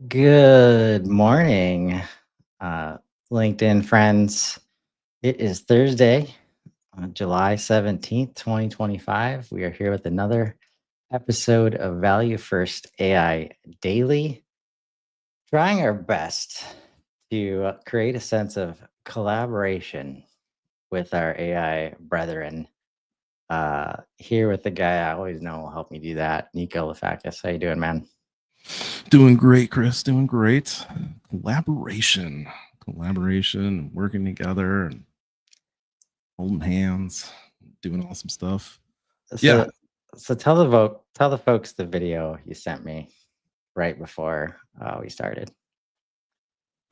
Good morning, uh, LinkedIn friends. It is Thursday, July 17th, 2025. We are here with another episode of Value First AI Daily, trying our best to create a sense of collaboration with our AI brethren. Here with the guy I always know will help me do that, Nico Lafakis. How you doing, man? Doing great, Chris. Doing great. Collaboration, working together and holding hands, doing awesome stuff. Yeah. So tell the folks the video you sent me right before we started.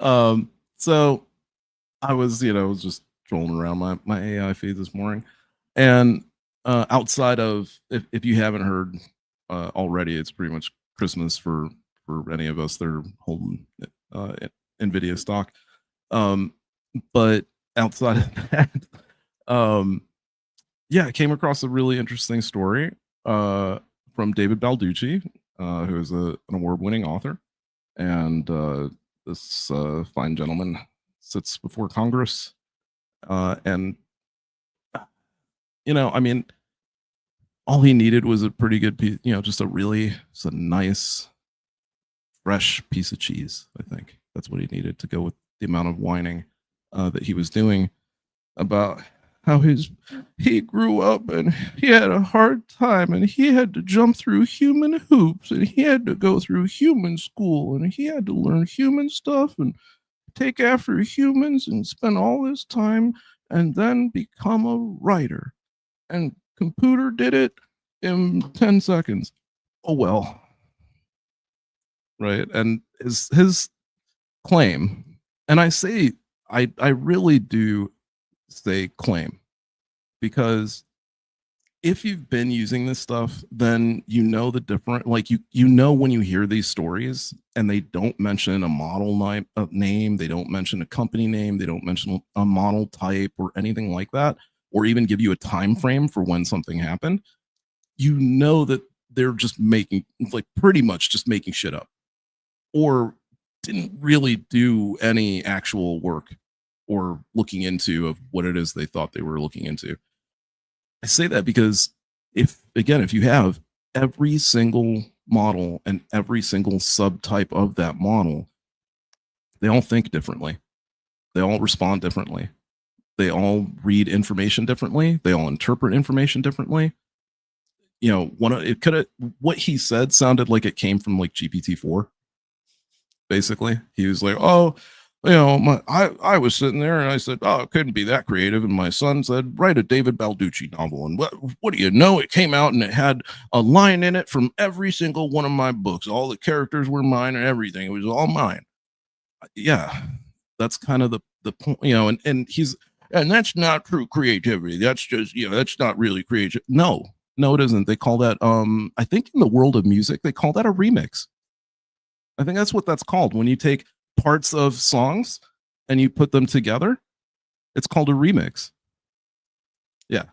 So I was just trolling around my AI feed this morning, and outside of if you haven't heard already, it's pretty much Christmas for any of us that are holding uh, Nvidia stock. Um, but outside of that, um, yeah, I came across a really interesting story from David Balducci, who is an award-winning author, and this fine gentleman sits before Congress, and I mean, all he needed was a pretty good piece, just a nice, fresh piece of cheese. I think that's what he needed to go with the amount of whining that he was doing about how he grew up and he had a hard time and he had to jump through human hoops and he had to go through human school and he had to learn human stuff and take after humans and spend all this time and then become a writer. And computer did it in 10 seconds. Oh well. Right? And his claim, and I really do say claim, because if you've been using this stuff, then you know the different, like you know when you hear these stories and they don't mention a model name, they don't mention a company name, they don't mention a model type or anything like that, or even give you a time frame for when something happened, you know that they're just making, like, pretty much just making shit up, or didn't really do any actual work or looking into of what it is they thought they were looking into. I say that because if you have every single model and every single subtype of that model, they all think differently. They all respond differently. They all read information differently. They all interpret information differently. What he said sounded like it came from like GPT-4. Basically, he was like, "Oh, I was sitting there and I said, oh, it couldn't be that creative." And my son said, "Write a David Balducci novel." And what do you know? It came out and it had a line in it from every single one of my books. All the characters were mine and everything. It was all mine. Yeah, that's kind of the point, and that's not true creativity. That's just, that's not really creative. No, it isn't. They call that, I think in the world of music, they call that a remix. I think that's what that's called. When you take parts of songs and you put them together, it's called a remix. Yeah.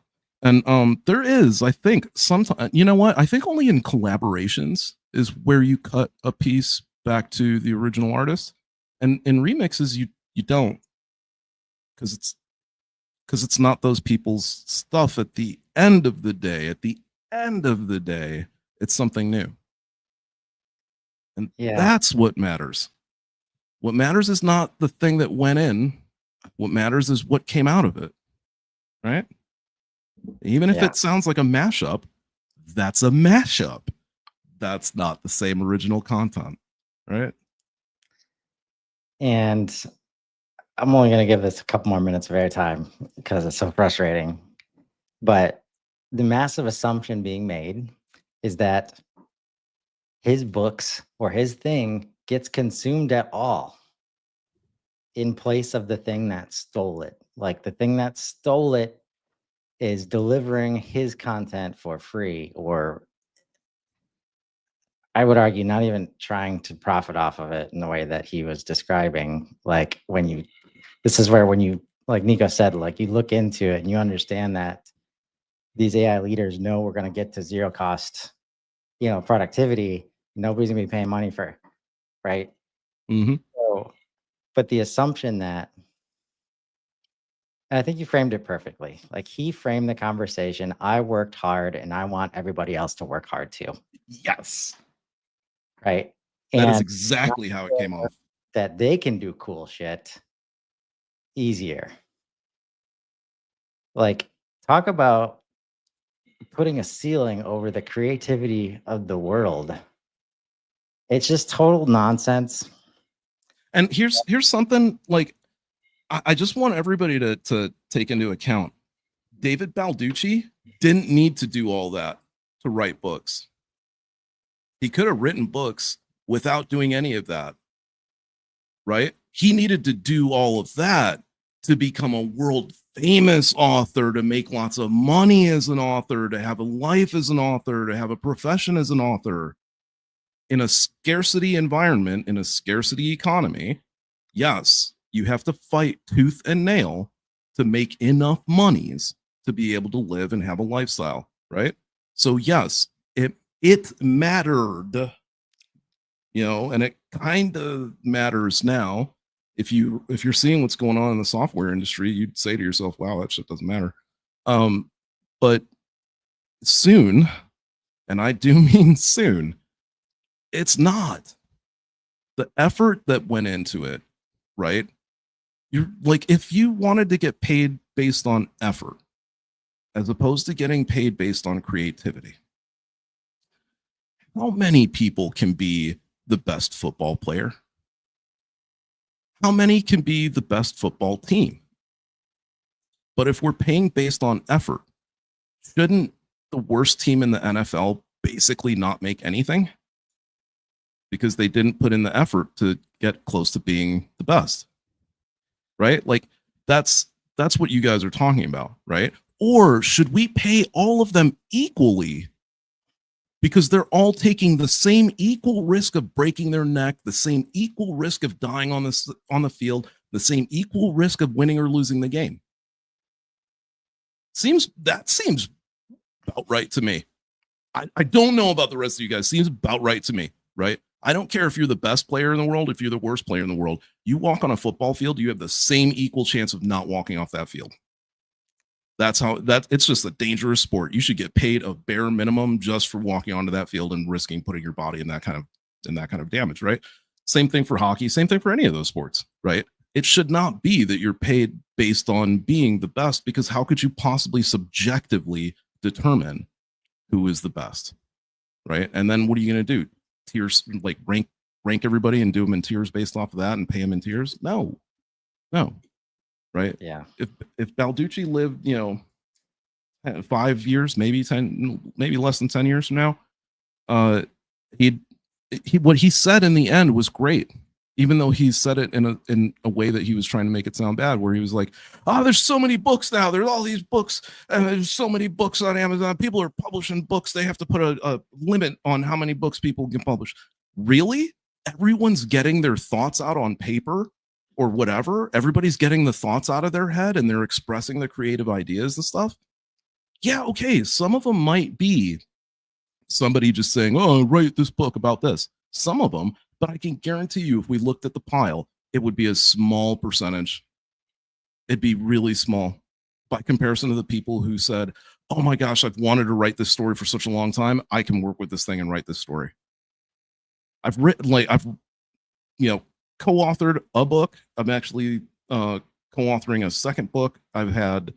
And there is, I think, sometimes, you know what? I think only in collaborations is where you cut a piece back to the original artist. And in remixes, you don't, because it's not those people's stuff. At the end of the day, it's something new. And that's what matters. What matters is not the thing that went in. What matters is what came out of it. Right? Even if it sounds like a mashup, that's a mashup. That's not the same original content. Right? And I'm only going to give this a couple more minutes of airtime because it's so frustrating. But the massive assumption being made is that his books or his thing gets consumed at all in place of the thing that stole it. Like the thing that stole it is delivering his content for free, or I would argue not even trying to profit off of it in the way that he was describing. Like this is where when you, like Nico said, like you look into it and you understand that these AI leaders know we're going to get to zero cost, productivity. Nobody's gonna be paying money for, right? Mhm. So, but the assumption that, and I think you framed it perfectly. Like he framed the conversation. I worked hard and I want everybody else to work hard too. Yes. Right. That is And not exactly how it came fair off. that they can do cool shit easier. Like, talk about putting a ceiling over the creativity of the world. It's just total nonsense. And here's something like I just want everybody to take into account. David Balducci didn't need to do all that to write books. He could have written books without doing any of that, right? He needed to do all of that to become a world famous author, to make lots of money as an author, to have a life as an author, to have a profession as an author. In a scarcity environment, in a scarcity economy, yes, you have to fight tooth and nail to make enough monies to be able to live and have a lifestyle, right? So yes, it mattered, and it kind of matters now. If you're seeing what's going on in the software industry, you'd say to yourself, "Wow, that shit doesn't matter." But soon, and I do mean soon, it's not. The effort that went into it, right? You're like, if you wanted to get paid based on effort as opposed to getting paid based on creativity, how many people can be the best football player? How many can be the best football team? But if we're paying based on effort, shouldn't the worst team in the NFL basically not make anything? Because they didn't put in the effort to get close to being the best, right? Like that's what you guys are talking about, right? Or should we pay all of them equally because they're all taking the same equal risk of breaking their neck, the same equal risk of dying on the field, the same equal risk of winning or losing the game? Seems about right to me. I don't know about the rest of you guys. Seems about right to me, right? I don't care if you're the best player in the world, if you're the worst player in the world. You walk on a football field, you have the same equal chance of not walking off that field. That's how that it's just a dangerous sport. You should get paid a bare minimum just for walking onto that field and risking putting your body in that kind of damage, right? Same thing for hockey, same thing for any of those sports, right? It should not be that you're paid based on being the best, because how could you possibly subjectively determine who is the best, right? And then what are you going to do? Tiers, like rank everybody and do them in tiers based off of that and pay them in tiers? No, right? Yeah. If Balducci lived, 5 years, maybe 10, maybe less than 10 years from now, uh, he what he said in the end was great. Even though he said it in a way that he was trying to make it sound bad, where he was like, "Oh, there's so many books now. There's all these books, and there's so many books on Amazon. People are publishing books. They have to put a limit on how many books people can publish." Really? Everyone's getting their thoughts out on paper or whatever. Everybody's getting the thoughts out of their head and they're expressing their creative ideas and stuff. Yeah, okay. Some of them might be somebody just saying, "Oh, write this book about this." Some of them, but I can guarantee you, if we looked at the pile, it would be a small percentage. It'd be really small by comparison to the people who said, "Oh my gosh, I've wanted to write this story for such a long time. I can work with this thing and write this story." I've co-authored a book. I'm actually co-authoring a second book. I've had,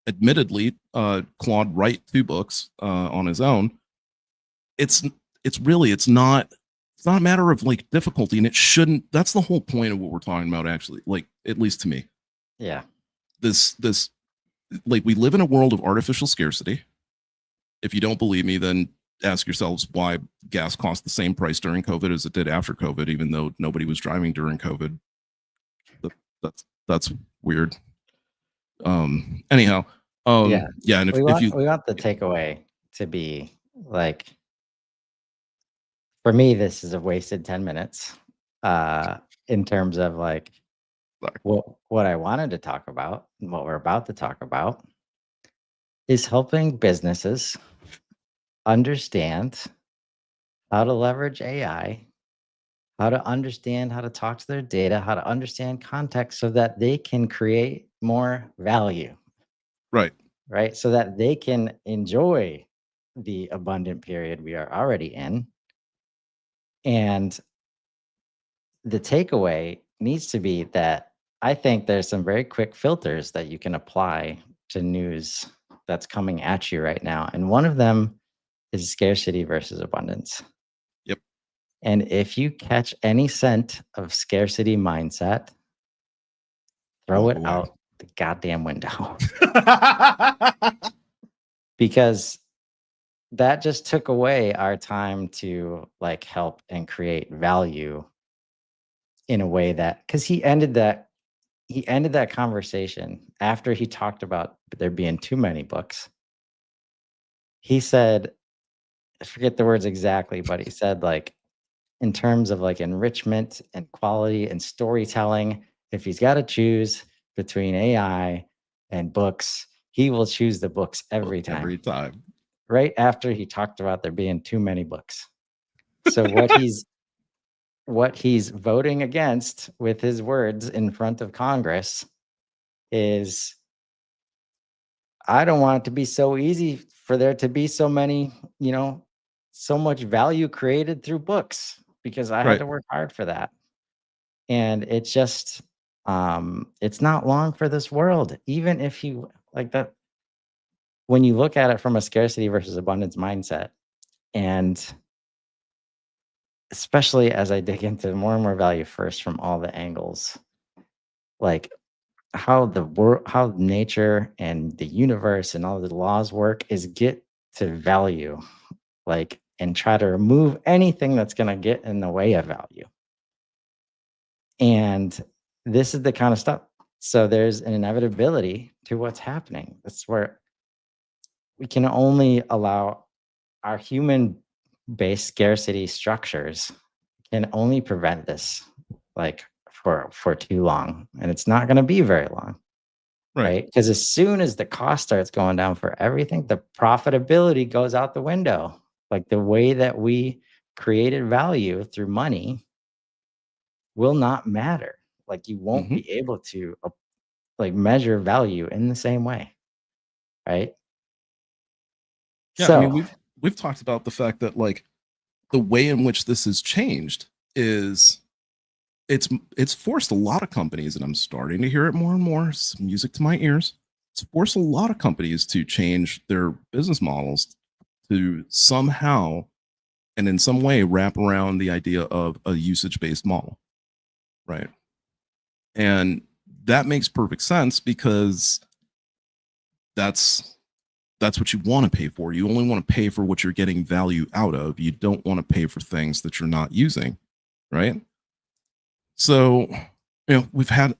admittedly, Claude write 2 books on his own. It's not a matter of like difficulty, and it shouldn't. That's the whole point of what we're talking about, actually, like, at least to me. Yeah. This like, we live in a world of artificial scarcity. If you don't believe me, then ask yourselves why gas cost the same price during COVID as it did after COVID, even though nobody was driving during COVID. That's weird. Anyhow, Yeah. yeah, and We if want you, we want the takeaway to be like, for me, this is a wasted 10 minutes in terms of like what I wanted to talk about and what we're about to talk about is helping businesses understand how to leverage AI, how to understand how to talk to their data, how to understand context so that they can create more value, Right. right? So that they can enjoy the abundant period we are already in. And the takeaway needs to be that I think there's some very quick filters that you can apply to news that's coming at you right now. And one of them is scarcity versus abundance. Yep. And if you catch any scent of scarcity mindset, throw Walk it away. out the goddamn window because that just took away our time to like help and create value in a way that because he ended that conversation after he talked about there being too many books. He said, I forget the words exactly, but he said like in terms of like enrichment and quality and storytelling, if he's got to choose between AI and books, he will choose the books every time. Every time. Right after he talked about there being too many books. So what he's voting against with his words in front of Congress is I don't want it to be so easy for there to be so many, so much value created through books because I had Right. to work hard for that. And it's just it's not long for this world. Even if you like that when you look at it from a scarcity versus abundance mindset, and especially as I dig into more and more value first from all the angles, like how the world, how nature and the universe and all the laws work is get to value, like, and try to remove anything that's going to get in the way of value. And this is the kind of stuff. So there's an inevitability to what's happening. That's where we can only allow our human based scarcity structures can only prevent this like for too long. And it's not going to be very long. Right. Right? Because as soon as the cost starts going down for everything, the profitability goes out the window. Like the way that we created value through money will not matter. Like you won't Mm-hmm. be able to like measure value in the same way, right? Yeah. I mean, So, we've talked about the fact that like the way in which this has changed is it's forced a lot of companies, and I'm starting to hear it more and more. It's music to my ears. It's forced a lot of companies to change their business models to somehow and in some way wrap around the idea of a usage based model, right? And that makes perfect sense because that's that's what you want to pay for. You only want to pay for what you're getting value out of. You don't want to pay for things that you're not using, right? So, we've had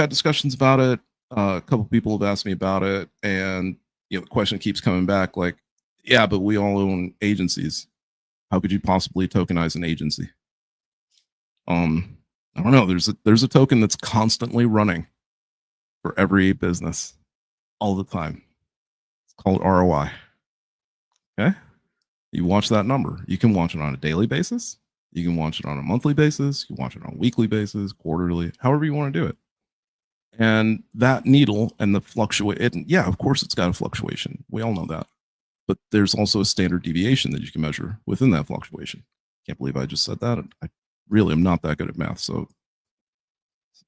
discussions about it. A couple people have asked me about it, and the question keeps coming back, like, yeah, but we all own agencies. How could you possibly tokenize an agency? Um, I don't know. There's a token that's constantly running for every business all the time. It's called ROI. Okay, you watch that number. You can watch it on a daily basis. You can watch it on a monthly basis. You can watch it on a weekly basis, quarterly, however you want to do it. And that needle and the fluctuate, yeah, of course, it's got a fluctuation. We all know that. But there's also a standard deviation that you can measure within that fluctuation. Can't believe I just said that. I really am not that good at math. So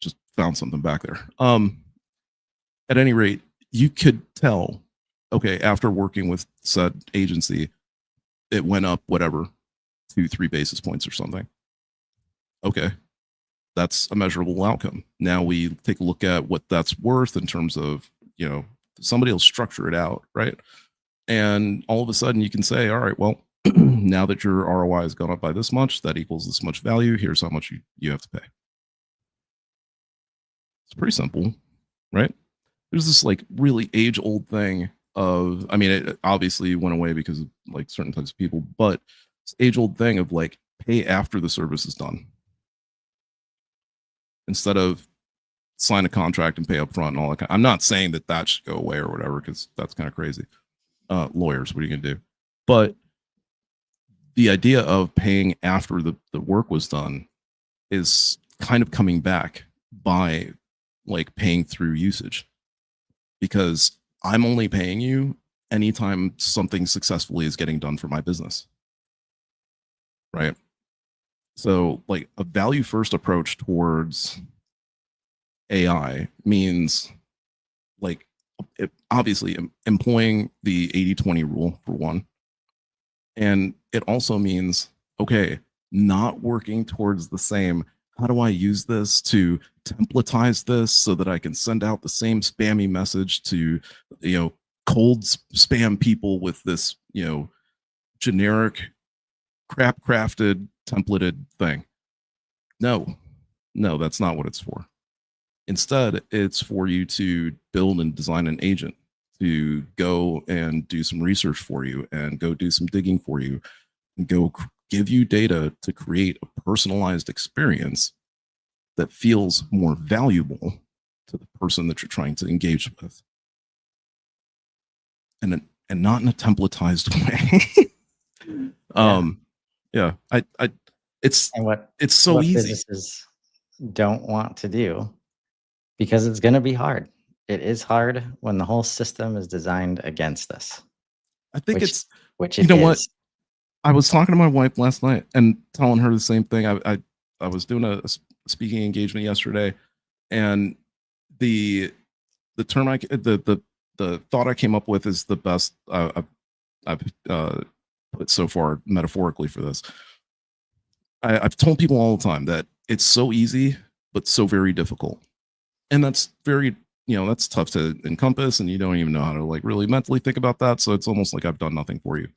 just found something back there. At any rate, you could tell, okay, after working with said agency, it went up whatever, 2-3 basis points or something. Okay, that's a measurable outcome. Now we take a look at what that's worth in terms of, somebody will structure it out, right? And all of a sudden you can say, all right, well, now that your ROI has gone up by this much, that equals this much value. Here's how much you have to pay. It's pretty simple, right? There's this like really age old thing of, I mean, it obviously went away because of like certain types of people, but it's age old thing of like pay after the service is done instead of sign a contract and pay up front and all that. I'm not saying that should go away or whatever, because that's kind of crazy. Lawyers, what are you going to do? But the idea of paying after the work was done is kind of coming back by like paying through usage, because I'm only paying you anytime something successfully is getting done for my business. Right. So, like, a value first approach towards AI means, like, obviously employing the 80-20 rule for one. And it also means, okay, not working towards the same. How do I use this to templatize this so that I can send out the same spammy message to, cold spam people with this, generic, crap crafted, templated thing? No, that's not what it's for. Instead, it's for you to build and design an agent to go and do some research for you and go do some digging for you and go give you data to create a personalized experience that feels more valuable to the person that you're trying to engage with. And not in a templatized way. Yeah. It's And what so easy. businesses don't want to do, because it's going to be hard. It is hard when the whole system is designed against us, I think which it's, which you it know what? is. I was talking to my wife last night and telling her the same thing. I was doing a speaking engagement yesterday, and the term the thought I came up with is the best I've put so far metaphorically for this. I've told people all the time that it's so easy but so very difficult, and that's very, that's tough to encompass, and you don't even know how to like really mentally think about that. So it's almost like I've done nothing for you.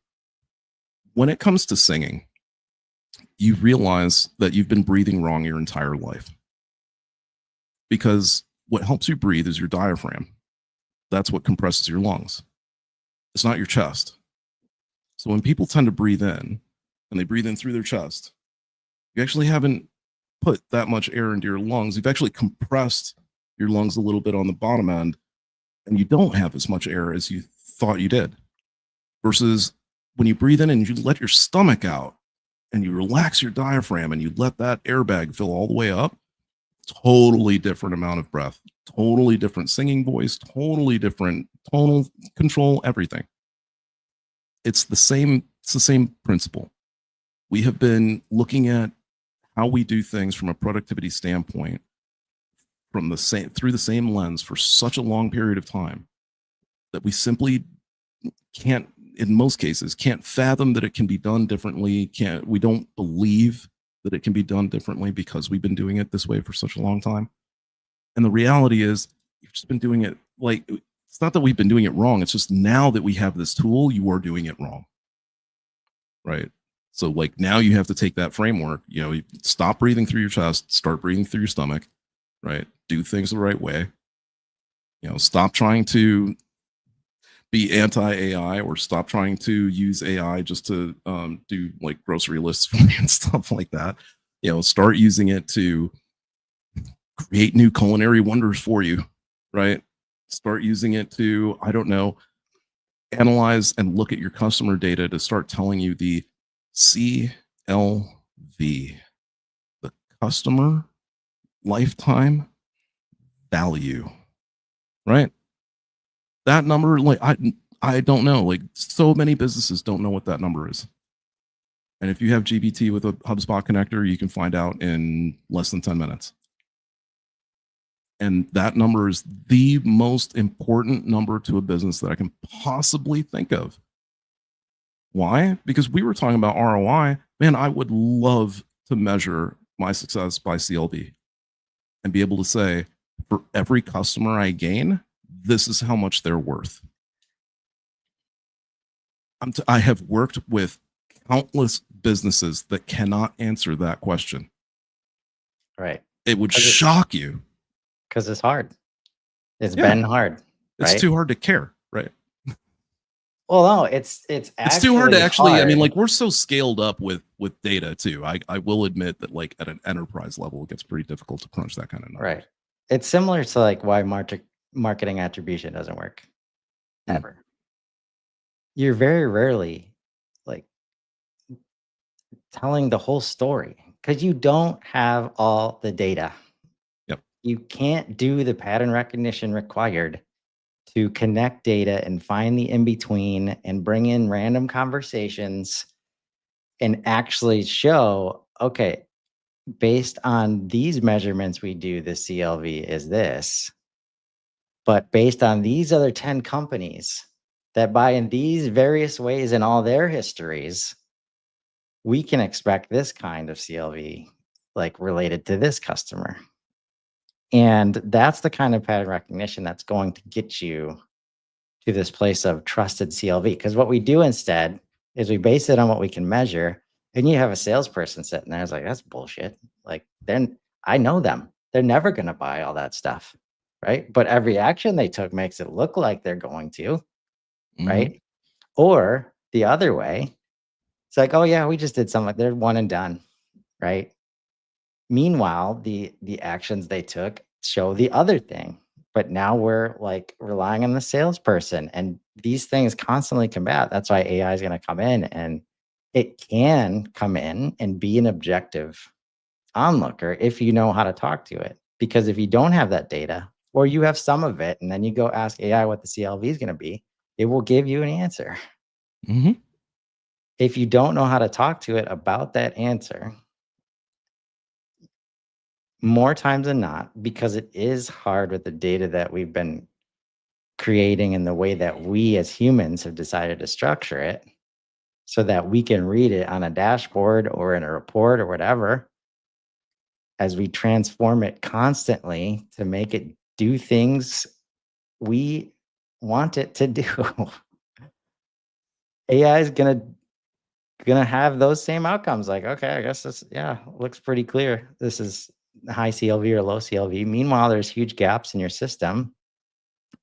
When it comes to singing, you realize that you've been breathing wrong your entire life, because what helps you breathe is your diaphragm. That's what compresses your lungs. It's not your chest. So when people tend to breathe in and they breathe in through their chest, you actually haven't put that much air into your lungs. You've actually compressed your lungs a little bit on the bottom end, and you don't have as much air as you thought you did. Versus when you breathe in and you let your stomach out and you relax your diaphragm and you let that airbag fill all the way up, totally different amount of breath, totally different singing voice, totally different tonal control, everything. It's the same principle. We have been looking at how we do things from a productivity standpoint through the same lens for such a long period of time that we simply can't, in most cases, can't fathom that it can be done differently. We don't believe that it can be done differently because we've been doing it this way for such a long time. And the reality is, you've just been doing it like, it's not that we've been doing it wrong. It's just now that we have this tool, you are doing it wrong. Right. So like now you have to take that framework, you stop breathing through your chest, start breathing through your stomach, right? Do things the right way. Stop trying to be anti-AI, or stop trying to use AI just to do like grocery lists for me and stuff like that. Start using it to create new culinary wonders for you, right? Start using it to, I don't know, analyze and look at your customer data to start telling you the CLV, the customer lifetime value, right? That number, like, I don't know, like, so many businesses don't know what that number is. And if you have GBT with a HubSpot connector, you can find out in less than 10 minutes. And that number is the most important number to a business that I can possibly think of. Why? Because we were talking about ROI. Man, I would love to measure my success by CLV and be able to say, for every customer I gain, this is how much they're worth. I have worked with countless businesses that cannot answer that question. Right. It would shock you. Because it's hard. It's been hard. It's too hard to care, right? Well, no, it's too hard to actually. hard. I mean, like, we're so scaled up with data too. I will admit that, like, at an enterprise level, it gets pretty difficult to crunch that kind of number. Right. It's similar to like why marketing attribution doesn't work ever. You're very rarely like telling the whole story. because you don't have all the data. Yep. You can't do the pattern recognition required to connect data and find the in between and bring in random conversations and actually show, okay, based on these measurements we do, the CLV is this, but based on these other 10 companies that buy in these various ways in all their histories, we can expect this kind of CLV, like related to this customer. And that's the kind of pattern recognition that's going to get you to this place of trusted CLV. Because what we do instead is we base it on what we can measure. And you have a salesperson sitting there, it's like, that's bullshit. Like, then I know them. They're never going to buy all that stuff. Right. But every action they took makes it look like they're going to. Mhm. Right. Or the other way, it's like, oh, yeah, we just did something. They're one and done. Right. Meanwhile, the actions they took show the other thing. But now we're like relying on the salesperson and these things constantly combat. That's why AI is going to come in and it can come in and be an objective onlooker if you know how to talk to it. Because if you don't have that data or you have some of it and then you go ask AI what the CLV is going to be, it will give you an answer. Mhm. If you don't know how to talk to it about that answer, more times than not, because it is hard with the data that we've been creating and the way that we as humans have decided to structure it so that we can read it on a dashboard or in a report or whatever, as we transform it constantly to make it do things we want it to do. AI is gonna have those same outcomes. Like, okay, I guess this, yeah, looks pretty clear. This is high CLV or low CLV. Meanwhile, there's huge gaps in your system.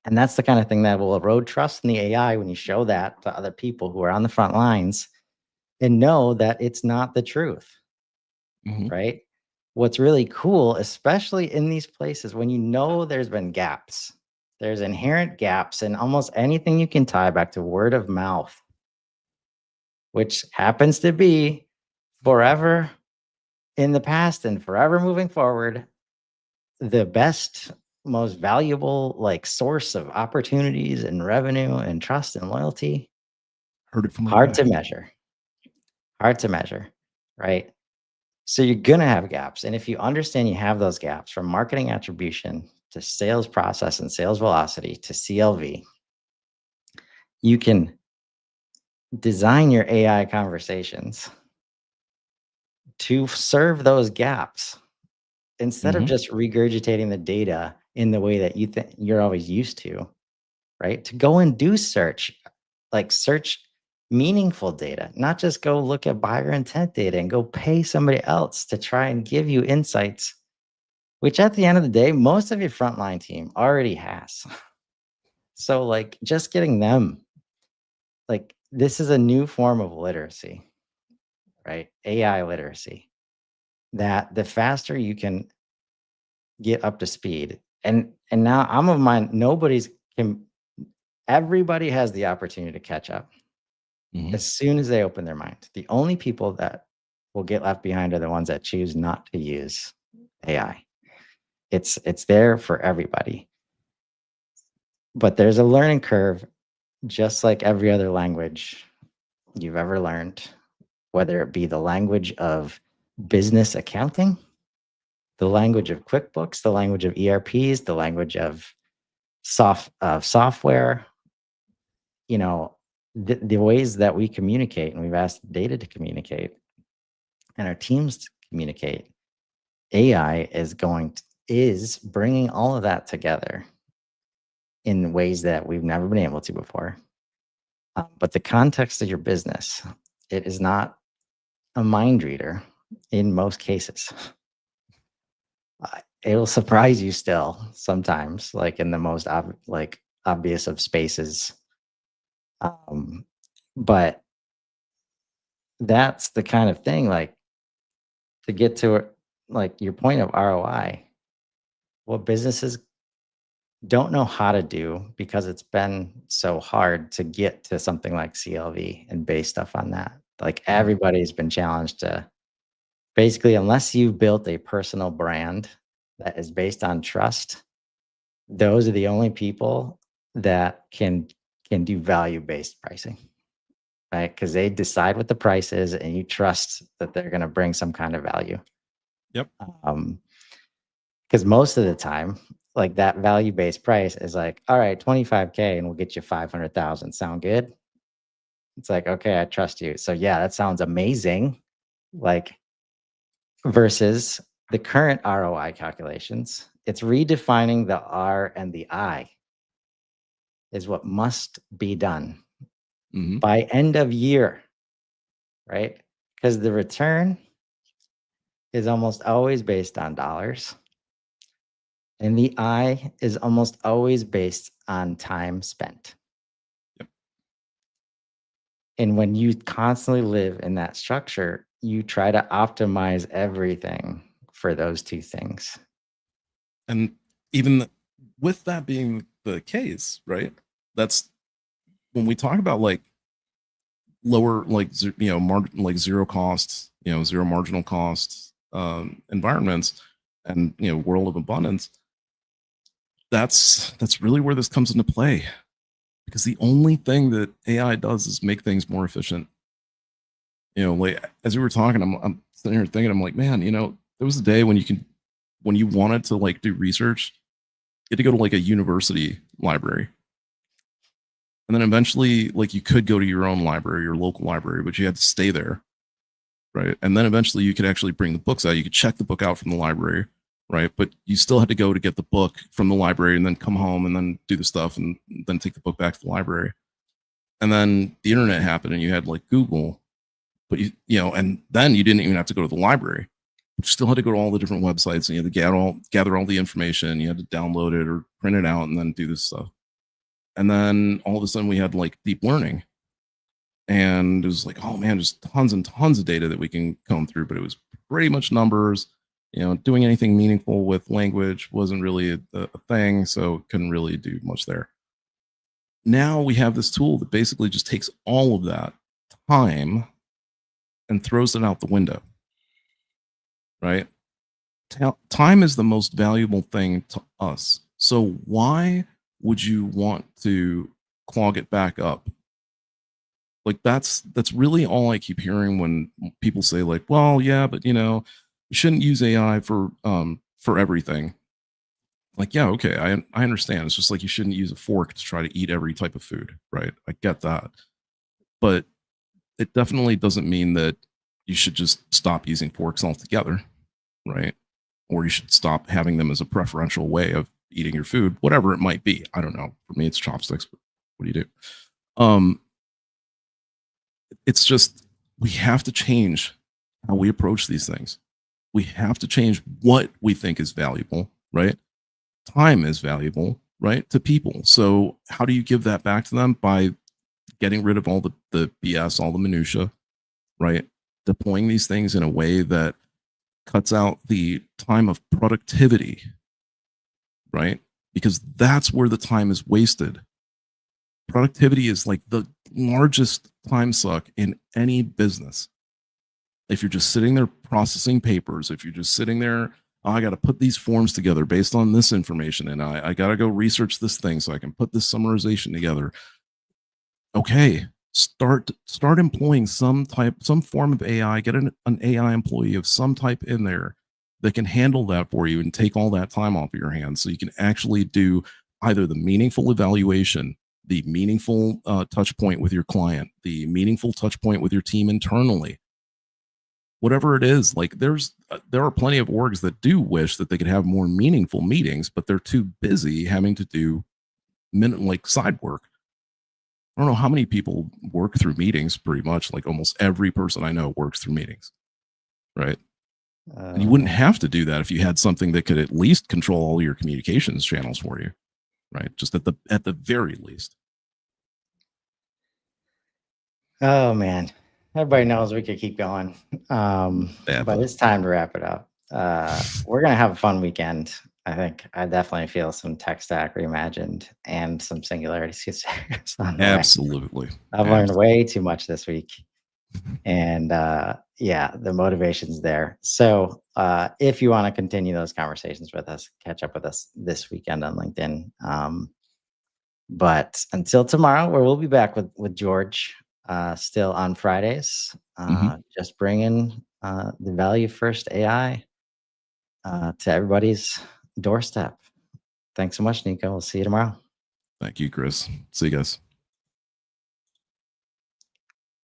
And that's the kind of thing that will erode trust in the AI when you show that to other people who are on the front lines and know that it's not the truth, Mhm. right? What's really cool, especially in these places when you know there's been gaps, there's inherent gaps in almost anything you can tie back to word of mouth, which happens to be forever in the past and forever moving forward, the best, most valuable like source of opportunities and revenue and trust and loyalty. Heard it from the Hard guy. to measure, hard to measure, right? So you're gonna have gaps. And if you understand you have those gaps from marketing attribution to sales process and sales velocity to CLV, you can design your AI conversations to serve those gaps instead of Mhm. just regurgitating the data in the way that you think you're always used to, right? To go and do search, like search meaningful data, not just go look at buyer intent data and go pay somebody else to try and give you insights, which at the end of the day, most of your frontline team already has. So, like, just getting them, like, this is a new form of literacy, right? AI literacy, that the faster you can get up to speed. And now I'm of mine, nobody's can everybody has the opportunity to catch up Mhm. as soon as they open their mind. The only people that will get left behind are the ones that choose not to use AI. It's there for everybody. But there's a learning curve just like every other language you've ever learned, whether it be the language of business accounting, the language of QuickBooks, the language of ERPs, the language of software, you know, the ways that we communicate and we've asked data to communicate and our teams to communicate. AI is bringing all of that together in ways that we've never been able to before. But the context of your business, it is not a mind reader in most cases. It'll surprise you still sometimes, like in the most obvious of spaces. Um, but that's the kind of thing, like to get to like your point of ROI, what businesses don't know how to do because it's been so hard to get to something like CLV and base stuff on that. Like Mhm. everybody's been challenged to basically, unless you've built a personal brand that is based on trust, those are the only people that can do value-based pricing, right? Because they decide what the price is, and you trust that they're going to bring some kind of value. Yep. Because most of the time, like that value-based price is like, all right, 25K, and we'll get you 500,000. Sound good? It's like, okay, I trust you. So yeah, that sounds amazing. Like versus the current ROI calculations, it's redefining the R and the I is what must be done Hmm. by end of year, right? Because the return is almost always based on dollars, and the I is almost always based on time spent. Yep. And when you constantly live in that structure, you try to optimize everything for those two things. And even with that being the case, right? That's when we talk about like lower, like like zero costs, zero marginal costs environments, and world of abundance. That's really where this comes into play, because the only thing that AI does is make things more efficient. Like as we were talking, I'm sitting here thinking, I'm like, man, there was a day when when you wanted to like do research, you had to go to like a university library. And then eventually, like you could go to your own library, your local library, but you had to stay there. Right. And then eventually you could actually bring the books out. You could check the book out from the library. Right. But you still had to go to get the book from the library and then come home and then do the stuff and then take the book back to the library. And then the internet happened and you had like Google, but and then you didn't even have to go to the library. You still had to go to all the different websites and you had to gather all the information. You had to download it or print it out and then do this stuff. And then all of a sudden we had like deep learning. And it was like, oh man, there's tons and tons of data that we can comb through, but it was pretty much numbers. Doing anything meaningful with language wasn't really a thing, so couldn't really do much there. Now we have this tool that basically just takes all of that time and throws it out the window, right? Time is the most valuable thing to us. So why would you want to clog it back up? Like that's really all I keep hearing when people say like, well, yeah, but you shouldn't use AI for everything. Like, yeah, okay, I understand. It's just like you shouldn't use a fork to try to eat every type of food, right? I get that. But it definitely doesn't mean that you should just stop using forks altogether, right? Or you should stop having them as a preferential way of eating your food, whatever it might be. I don't know. For me, it's chopsticks, but what do you do? It's just we have to change how we approach these things. We have to change what we think is valuable, right? Time is valuable, right, to people. So how do you give that back to them? By getting rid of all the BS, all the minutia, right? Deploying these things in a way that cuts out the time of productivity, right? Because that's where the time is wasted. Productivity is like the largest time suck in any business. If you're just sitting there processing papers, if you're just sitting there, oh, I got to put these forms together based on this information, and I got to go research this thing so I can put this summarization together. Okay, start employing some form of AI. Get an AI employee of some type in there that can handle that for you and take all that time off of your hands, so you can actually do either the meaningful evaluation, the meaningful touch point with your client, the meaningful touch point with your team internally, whatever it is. Like there are plenty of orgs that do wish that they could have more meaningful meetings, but they're too busy having to do like side work. I don't know how many people work through meetings. Pretty much like almost every person I know works through meetings, right? And you wouldn't have to do that if you had something that could at least control all your communications channels for you, right? Just at the very least. Oh man, everybody knows we could keep going, but it's time to wrap it up. We're gonna have a fun weekend. I think I definitely feel some tech stack reimagined and some singularities on the way. Absolutely. I've learned way too much this week. And yeah, the motivation's there. So if you want to continue those conversations with us, catch up with us this weekend on LinkedIn. But until tomorrow, where we'll be back with George, still on Fridays, just bringing the value first AI to everybody's doorstep. Thanks so much, Nico. We'll see you tomorrow. Thank you, Chris. See you guys.